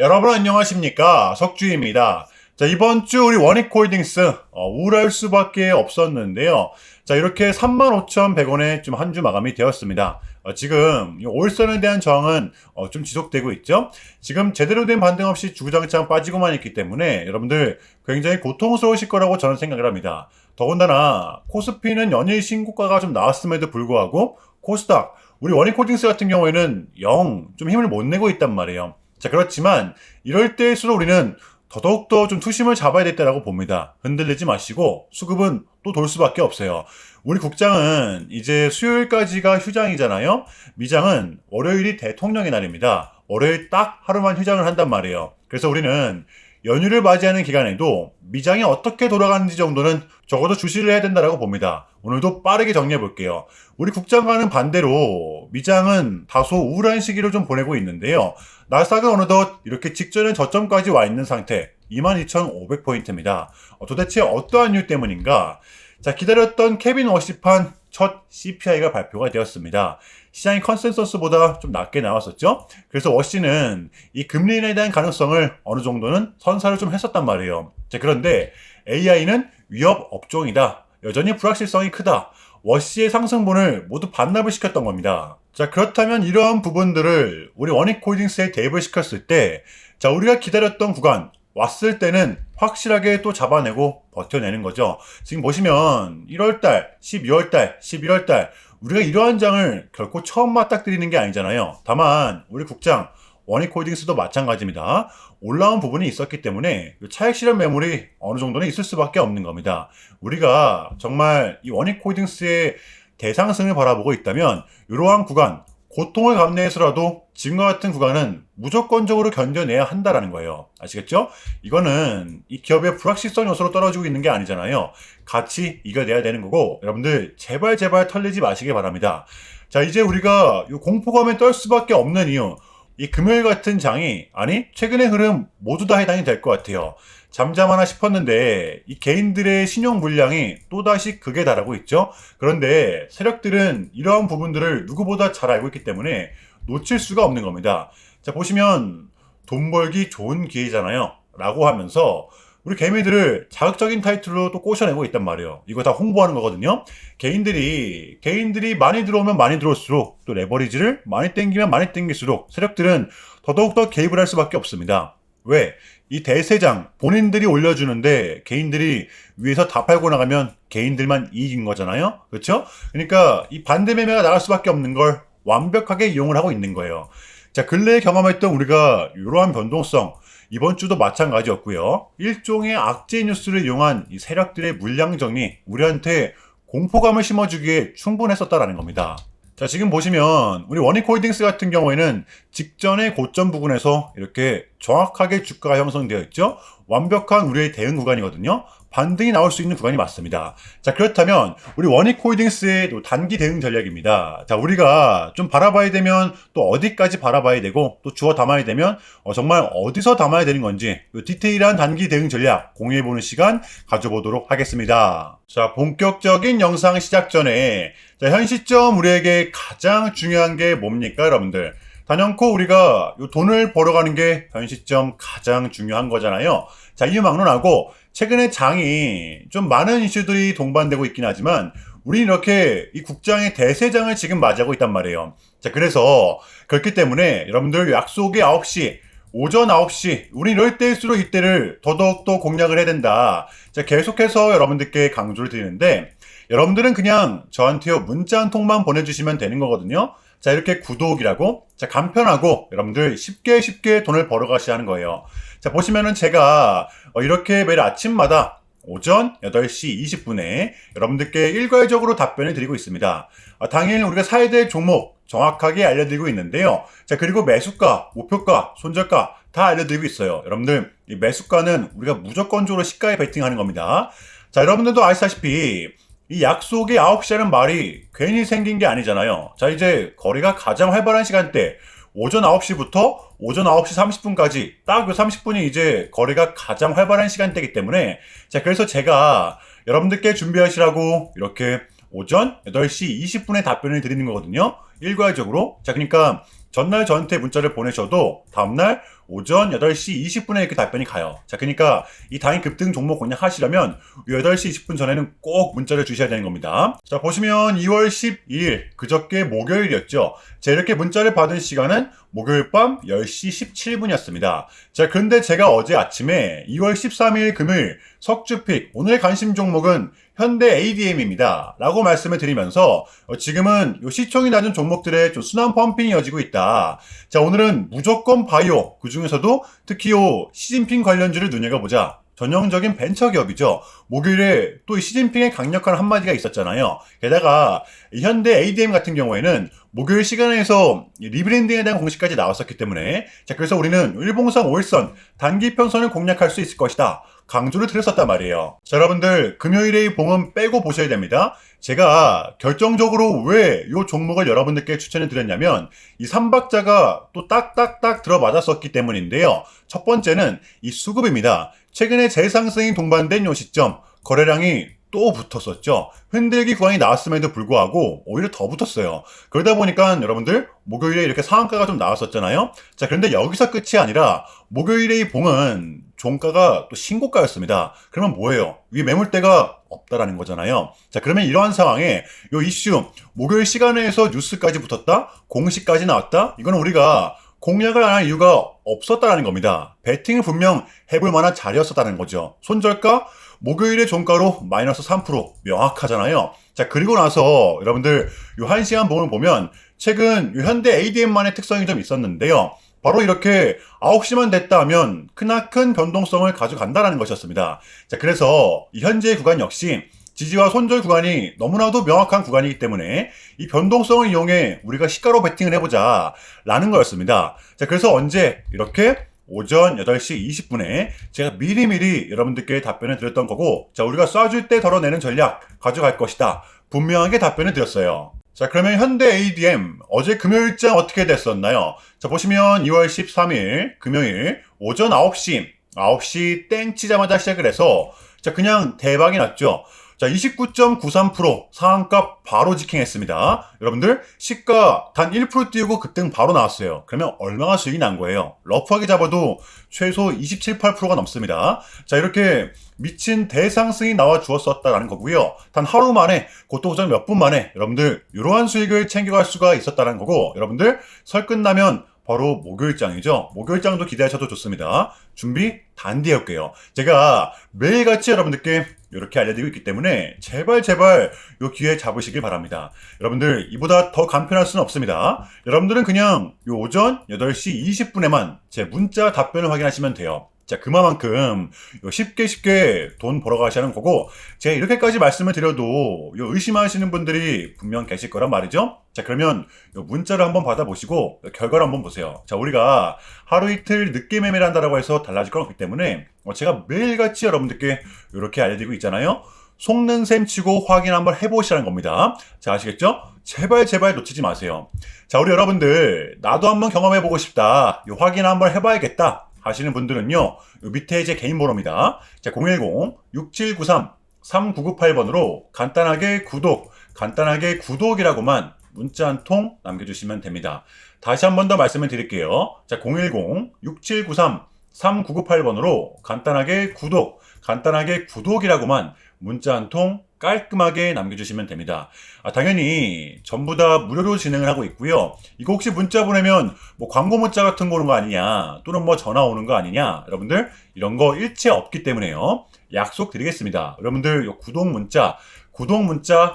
여러분 안녕하십니까, 석주입니다. 자, 이번 주 우리 원익홀딩스 우울할 수밖에 없었는데요. 자, 이렇게 35,100원에 좀 한 주 마감이 되었습니다. 지금 이 올선에 대한 저항은 좀 지속되고 있죠. 지금 제대로 된 반등 없이 주구장창 빠지고만 있기 때문에 여러분들 굉장히 고통스러우실 거라고 저는 생각을 합니다. 더군다나 코스피는 연일 신고가가 좀 나왔음에도 불구하고 코스닥, 우리 원익홀딩스 같은 경우에는 영 좀 힘을 못 내고 있단 말이에요. 자, 그렇지만 이럴 때일수록 우리는 더더욱더 좀 투심을 잡아야 됐다라고 봅니다. 흔들리지 마시고 수급은 또 돌 수밖에 없어요. 우리 국장은 이제 수요일까지가 휴장이잖아요. 미장은 월요일이 대통령의 날입니다. 월요일 딱 하루만 휴장을 한단 말이에요. 그래서 우리는 연휴를 맞이하는 기간에도 미장이 어떻게 돌아가는지 정도는 적어도 주시를 해야 된다고 봅니다. 오늘도 빠르게 정리해 볼게요. 우리 국장과는 반대로 미장은 다소 우울한 시기를 좀 보내고 있는데요. 나스닥은 어느덧 이렇게 직전의 저점까지 와 있는 상태, 22,500포인트입니다. 도대체 어떠한 이유 때문인가? 자, 기다렸던 케빈 워시판 첫 CPI가 발표가 되었습니다. 시장의 컨센서스보다 좀 낮게 나왔었죠. 그래서 워시는 이 금리 인하에 대한 가능성을 어느 정도는 선사를 좀 했었단 말이에요. 자, 그런데 AI는 위협 업종이다. 여전히 불확실성이 크다. 워시의 상승분을 모두 반납을 시켰던 겁니다. 자, 그렇다면 이러한 부분들을 우리 원익홀딩스에 대입을 시켰을 때, 자, 우리가 기다렸던 구간 왔을 때는 확실하게 또 잡아내고 버텨내는 거죠. 지금 보시면 1월달, 12월달, 11월달 우리가 이러한 장을 결코 처음 맞닥뜨리는 게 아니잖아요. 다만 우리 국장 원익홀딩스도 마찬가지입니다. 올라온 부분이 있었기 때문에 차익 실현 매물이 어느 정도는 있을 수밖에 없는 겁니다. 우리가 정말 이 원익홀딩스의 대상승을 바라보고 있다면 이러한 구간, 고통을 감내해서라도 지금과 같은 구간은 무조건적으로 견뎌내야 한다라는 거예요. 아시겠죠? 이거는 이 기업의 불확실성 요소로 떨어지고 있는 게 아니잖아요. 같이 이겨내야 되는 거고, 여러분들 제발 털리지 마시길 바랍니다. 자, 이제 우리가 이 공포감에 떨 수밖에 없는 이유, 이 금요일 같은 장이, 아니 최근의 흐름 모두 다 해당이 될 것 같아요. 잠잠하나 싶었는데 이 개인들의 신용 물량이 또다시 극에 달하고 있죠. 그런데 세력들은 이러한 부분들을 누구보다 잘 알고 있기 때문에 놓칠 수가 없는 겁니다. 자, 보시면 돈 벌기 좋은 기회잖아요 라고 하면서 우리 개미들을 자극적인 타이틀로 또 꼬셔내고 있단 말이에요. 이거 다 홍보하는 거거든요. 개인들이 많이 들어오면 많이 들어올수록, 또 레버리지를 많이 땡기면 많이 땡길수록 세력들은 더더욱더 개입을 할 수밖에 없습니다. 왜? 이 대세장 본인들이 올려주는데 개인들이 위에서 다 팔고 나가면 개인들만 이익인 거잖아요. 그렇죠? 그러니까 이 반대 매매가 나갈 수밖에 없는 걸 완벽하게 이용을 하고 있는 거예요. 자, 근래에 경험했던 우리가 이러한 변동성, 이번 주도 마찬가지였고요. 일종의 악재 뉴스를 이용한 이 세력들의 물량 정리, 우리한테 공포감을 심어주기에 충분했었다라는 겁니다. 자, 지금 보시면 우리 원익홀딩스 같은 경우에는 직전의 고점 부근에서 이렇게 정확하게 주가가 형성되어 있죠. 완벽한 우리의 대응 구간이거든요. 반등이 나올 수 있는 구간이 맞습니다. 자, 그렇다면 우리 원익홀딩스의 또 단기 대응 전략입니다. 자, 우리가 좀 바라봐야 되면 또 어디까지 바라봐야 되고, 또 주워 담아야 되면 정말 어디서 담아야 되는 건지 디테일한 단기 대응 전략 공유해보는 시간 가져보도록 하겠습니다. 자, 본격적인 영상 시작 전에, 자, 현 시점 우리에게 가장 중요한 게 뭡니까, 여러분들? 단연코 우리가 요 돈을 벌어가는 게 현 시점 가장 중요한 거잖아요. 자, 이유 막론하고 최근에 장이 좀 많은 이슈들이 동반되고 있긴 하지만 우리는 이렇게 이 국장의 대세장을 지금 맞이하고 있단 말이에요. 자, 그래서 그렇기 때문에 여러분들 약속의 9시, 오전 9시, 우리 이럴 때일수록 이때를 더더욱더 공략을 해야 된다. 자, 계속해서 여러분들께 강조를 드리는데, 여러분들은 그냥 저한테요 문자 한 통만 보내주시면 되는 거거든요. 자, 이렇게 구독이라고, 자, 간편하고 여러분들 쉽게 돈을 벌어가셔야 하는 거예요. 자, 보시면은 제가 이렇게 매일 아침마다 오전 8시 20분에 여러분들께 일괄적으로 답변을 드리고 있습니다. 당일 우리가 사야 될 종목 정확하게 알려드리고 있는데요. 자, 그리고 매수가, 목표가, 손절가 다 알려드리고 있어요. 여러분들, 이 매수가는 우리가 무조건적으로 시가에 베팅하는 겁니다. 자, 여러분들도 아시다시피 이 약속의 9시라는 말이 괜히 생긴 게 아니잖아요. 자, 이제 거래가 가장 활발한 시간대, 오전 9시부터 오전 9시 30분까지 딱 그 30분이 이제 거래가 가장 활발한 시간대이기 때문에, 자, 그래서 제가 여러분들께 준비하시라고 이렇게 오전 8시 20분에 답변을 드리는 거거든요. 일괄적으로. 자, 그러니까 전날 저한테 문자를 보내셔도 다음날 오전 8시 20분에 이렇게 답변이 가요. 자, 그러니까 이 당일 급등 종목 공략하시려면 8시 20분 전에는 꼭 문자를 주셔야 되는 겁니다. 자, 보시면 2월 12일 그저께 목요일이었죠. 자, 이렇게 문자를 받은 시간은 목요일 밤 10시 17분이었습니다. 자, 그런데 제가 어제 아침에 2월 13일 금요일 석주픽 오늘의 관심 종목은 현대 ADM입니다. 라고 말씀을 드리면서 지금은 요 시총이 낮은 종목들의 좀 순환 펌핑이 이어지고 있다. 자, 오늘은 무조건 바이오, 그 중에서도 특히 요 시진핑 관련주를 눈여겨보자. 전형적인 벤처 기업이죠. 목요일에 또 시진핑의 강력한 한마디가 있었잖아요. 게다가 현대 ADM 같은 경우에는 목요일 시간에서 리브랜딩에 대한 공식까지 나왔었기 때문에 자, 그래서 우리는 일봉상 5일선 단기 편선을 공략할 수 있을 것이다. 강조를 드렸었단 말이에요. 자, 여러분들 금요일의 봉은 빼고 보셔야 됩니다. 제가 결정적으로 왜 이 종목을 여러분들께 추천을 드렸냐면 이 3박자가 또 딱딱딱 들어맞았었기 때문인데요. 첫 번째는 이 수급입니다. 최근에 재상승이 동반된 요 시점 거래량이 또 붙었었죠. 흔들기 구간이 나왔음에도 불구하고 오히려 더 붙었어요. 그러다 보니까 여러분들 목요일에 이렇게 상한가가 좀 나왔었잖아요. 자, 그런데 여기서 끝이 아니라 목요일의 봉은 종가가 또 신고가였습니다. 그러면 뭐예요? 위에 매물대가 없다라는 거잖아요. 자, 그러면 이러한 상황에 요 이슈 목요일 시간에서 뉴스까지 붙었다? 공식까지 나왔다? 이거는 우리가 공략을 안 할 이유가 없었다라는 겁니다. 배팅을 분명 해볼 만한 자리였었다는 거죠. 손절가 목요일의 종가로 마이너스 3% 명확하잖아요. 자, 그리고 나서 여러분들 요 1시간 봉을 보면 최근 요 현대 ADM만의 특성이 좀 있었는데요. 바로 이렇게 9시만 됐다 하면 크나큰 변동성을 가져간다는 것이었습니다. 자, 그래서 이 현재 구간 역시 지지와 손절 구간이 너무나도 명확한 구간이기 때문에 이 변동성을 이용해 우리가 시가로 베팅을 해보자 라는 거였습니다. 자, 그래서 언제 이렇게 오전 8시 20분에 제가 미리미리 여러분들께 답변을 드렸던 거고, 자, 우리가 쏴줄 때 덜어내는 전략 가져갈 것이다. 분명하게 답변을 드렸어요. 자, 그러면 현대 ADM 어제 금요일장 어떻게 됐었나요? 자, 보시면 2월 13일 금요일 오전 9시 땡 치자마자 시작을 해서 자, 그냥 대박이 났죠. 자, 29.93% 상한가 바로 직행했습니다. 여러분들 시가 단 1% 띄우고 급등 바로 나왔어요. 그러면 얼마나 수익이 난 거예요? 러프하게 잡아도 최소 27, 8%가 넘습니다. 자, 이렇게 미친 대상승이 나와 주었었다라는 거고요. 단 하루 만에, 그것도 오전 몇 분 만에 여러분들 이러한 수익을 챙겨갈 수가 있었다는 거고, 여러분들 설 끝나면 바로 목요일장이죠. 목요일장도 기대하셔도 좋습니다. 준비 단디 해올게요. 제가 매일같이 여러분들께 이렇게 알려드리고 있기 때문에 제발 요 기회 잡으시길 바랍니다. 여러분들 이보다 더 간편할 수는 없습니다. 여러분들은 그냥 요 오전 8시 20분에만 제 문자 답변을 확인하시면 돼요. 자, 그만큼 쉽게 돈 벌어 가시는 거고, 제가 이렇게까지 말씀을 드려도 의심하시는 분들이 분명 계실 거란 말이죠. 자, 그러면 문자를 한번 받아보시고 결과를 한번 보세요. 자, 우리가 하루 이틀 늦게 매매를 한다라고 해서 달라질 건 없기 때문에 제가 매일같이 여러분들께 이렇게 알려드리고 있잖아요. 속는 셈 치고 확인 한번 해보시라는 겁니다. 자, 아시겠죠? 제발 놓치지 마세요. 자, 우리 여러분들 나도 한번 경험해보고 싶다, 확인 한번 해봐야겠다 하시는 분들은요, 요 밑에 제 개인 번호입니다. 자, 010-6793-3998번으로 간단하게 구독이라고만 문자 한 통 남겨주시면 됩니다. 다시 한 번 더 말씀을 드릴게요. 자, 010-6793-3998번으로 간단하게 구독이라고만 문자 한 통 깔끔하게 남겨주시면 됩니다. 당연히 전부 다 무료로 진행을 하고 있고요. 이거 혹시 문자 보내면 광고 문자 같은 거 오는 거 아니냐, 또는 전화 오는 거 아니냐, 여러분들 이런 거 일체 없기 때문에요. 약속드리겠습니다. 여러분들 요 구독 문자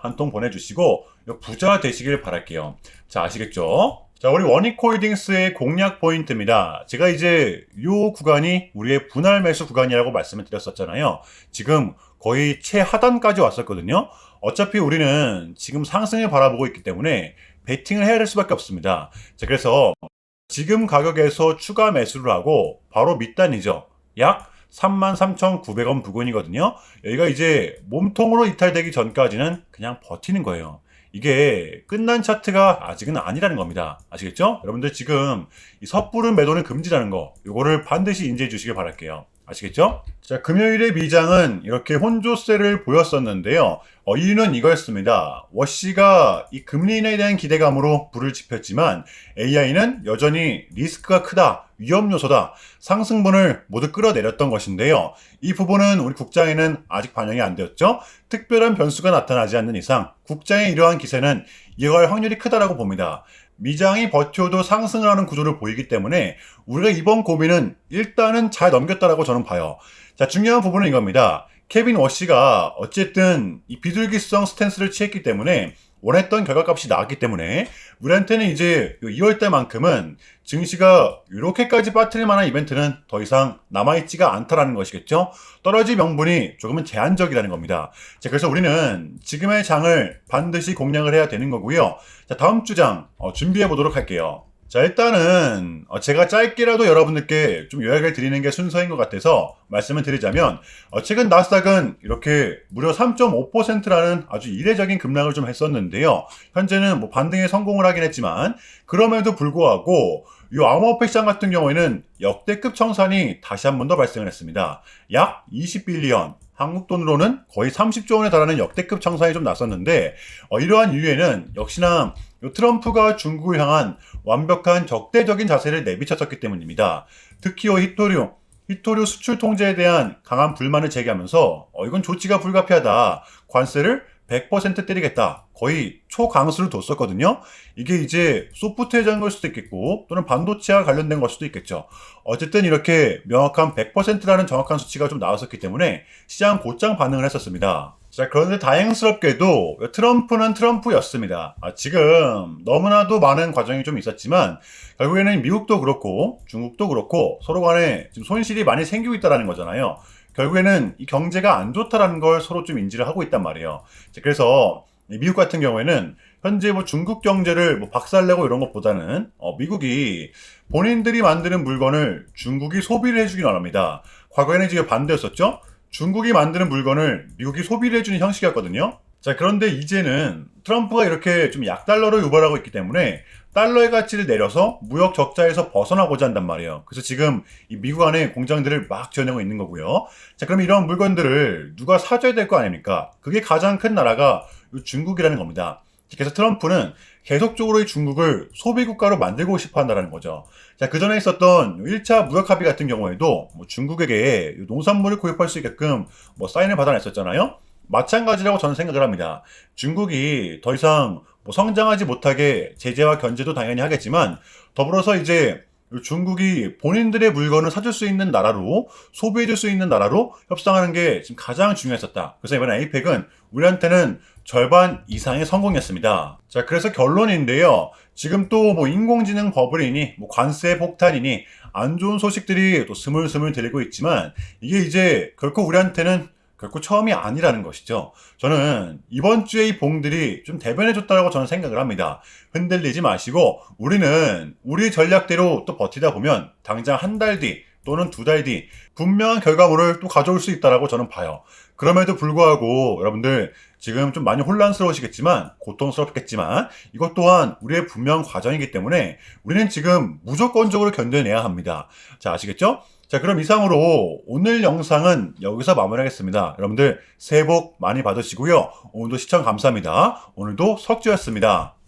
한 통 보내주시고 부자 되시길 바랄게요. 자, 아시겠죠? 자, 우리 원익홀딩스의 공략 포인트입니다. 제가 이제 요 구간이 우리의 분할 매수 구간이라고 말씀을 드렸었잖아요. 지금 거의 최하단까지 왔었거든요. 어차피 우리는 지금 상승을 바라보고 있기 때문에 베팅을 해야 될 수밖에 없습니다. 자, 그래서 지금 가격에서 추가 매수를 하고 바로 밑단이죠. 약 33,900원 부근이거든요. 여기가 이제 몸통으로 이탈되기 전까지는 그냥 버티는 거예요. 이게 끝난 차트가 아직은 아니라는 겁니다. 아시겠죠? 여러분들 지금 이 섣부른 매도는 금지라는 거, 요거를 반드시 인지해 주시길 바랄게요. 아시겠죠? 자, 금요일의 미장은 이렇게 혼조세를 보였었는데요. 이유는 이거였습니다. 워시가 이 금리 인하에 대한 기대감으로 불을 지폈지만 AI는 여전히 리스크가 크다, 위험 요소다, 상승분을 모두 끌어내렸던 것인데요. 이 부분은 우리 국장에는 아직 반영이 안 되었죠. 특별한 변수가 나타나지 않는 이상 국장의 이러한 기세는 이어갈 확률이 크다라고 봅니다. 미장이 버텨도 상승을 하는 구조를 보이기 때문에 우리가 이번 고비는 일단은 잘 넘겼다라고 저는 봐요. 자, 중요한 부분은 이겁니다. 케빈 워시가 어쨌든 이 비둘기성 스탠스를 취했기 때문에 원했던 결과값이 나왔기 때문에 우리한테는 이제 2월달만큼은 증시가 이렇게까지 빠뜨릴 만한 이벤트는 더 이상 남아있지가 않다라는 것이겠죠. 떨어질 명분이 조금은 제한적이라는 겁니다. 자, 그래서 우리는 지금의 장을 반드시 공략을 해야 되는 거고요. 자, 다음 주 장 준비해 보도록 할게요. 자, 일단은 제가 짧게라도 여러분들께 좀 요약을 드리는 게 순서인 것 같아서 말씀을 드리자면 최근 나스닥은 이렇게 무려 3.5%라는 아주 이례적인 급락을 좀 했었는데요. 현재는 뭐 반등에 성공을 하긴 했지만 그럼에도 불구하고 이 암호화폐 시장 같은 경우에는 역대급 청산이 다시 한 번 더 발생을 했습니다. 약 20빌리언, 한국 돈으로는 거의 30조 원에 달하는 역대급 청산이 좀 났었는데 이러한 이유에는 역시나 트럼프가 중국을 향한 완벽한 적대적인 자세를 내비쳤었기 때문입니다. 특히 히토류 수출 통제에 대한 강한 불만을 제기하면서 이건 조치가 불가피하다. 관세를 100% 때리겠다. 거의 초강수를 뒀었거든요. 이게 이제 소프트웨어 걸 수도 있겠고 또는 반도체와 관련된 걸 수도 있겠죠. 어쨌든 이렇게 명확한 100%라는 정확한 수치가 좀 나왔었기 때문에 시장 곧장 반응을 했었습니다. 자, 그런데 다행스럽게도 트럼프는 트럼프였습니다. 지금 너무나도 많은 과정이 좀 있었지만 결국에는 미국도 그렇고 중국도 그렇고 서로 간에 지금 손실이 많이 생기고 있다는 거잖아요. 결국에는 이 경제가 안 좋다라는 걸 서로 좀 인지를 하고 있단 말이에요. 자, 그래서 미국 같은 경우에는 현재 뭐 중국 경제를 뭐 박살내고 이런 것보다는 미국이 본인들이 만드는 물건을 중국이 소비를 해주긴 원합니다. 과거에는 지금 반대였었죠. 중국이 만드는 물건을 미국이 소비를 해주는 형식이었거든요. 자, 그런데 이제는 트럼프가 이렇게 좀 약달러로 유발하고 있기 때문에 달러의 가치를 내려서 무역 적자에서 벗어나고자 한단 말이에요. 그래서 지금 이 미국 안에 공장들을 막 지어내고 있는 거고요. 자, 그럼 이런 물건들을 누가 사줘야 될 거 아닙니까? 그게 가장 큰 나라가 중국이라는 겁니다. 그래서 트럼프는 계속적으로 이 중국을 소비국가로 만들고 싶어 한다는 거죠. 자, 그 전에 있었던 1차 무역 합의 같은 경우에도 뭐 중국에게 농산물을 구입할 수 있게끔 뭐 사인을 받아냈었잖아요. 마찬가지라고 저는 생각을 합니다. 중국이 더 이상 뭐 성장하지 못하게 제재와 견제도 당연히 하겠지만 더불어서 이제 중국이 본인들의 물건을 사줄 수 있는 나라로 소비해줄 수 있는 나라로 협상하는 게 지금 가장 중요했었다. 그래서 이번에 에이펙은 우리한테는 절반 이상의 성공이었습니다. 자, 그래서 결론인데요. 지금 또 뭐 인공지능 버블이니 뭐 관세 폭탄이니 안 좋은 소식들이 또 스물스물 들리고 있지만 이게 이제 결코 우리한테는 결코 처음이 아니라는 것이죠. 저는 이번 주에 이 봉들이 좀 대변해줬다고 저는 생각을 합니다. 흔들리지 마시고 우리는 우리 전략대로 또 버티다 보면 당장 한 달 뒤 또는 두 달 뒤 분명한 결과물을 또 가져올 수 있다고 저는 봐요. 그럼에도 불구하고 여러분들 지금 좀 많이 혼란스러우시겠지만 고통스럽겠지만 이것 또한 우리의 분명 과정이기 때문에 우리는 지금 무조건적으로 견뎌내야 합니다. 자, 아시겠죠? 자, 그럼 이상으로 오늘 영상은 여기서 마무리하겠습니다. 여러분들 새해 복 많이 받으시고요. 오늘도 시청 감사합니다. 오늘도 석주였습니다.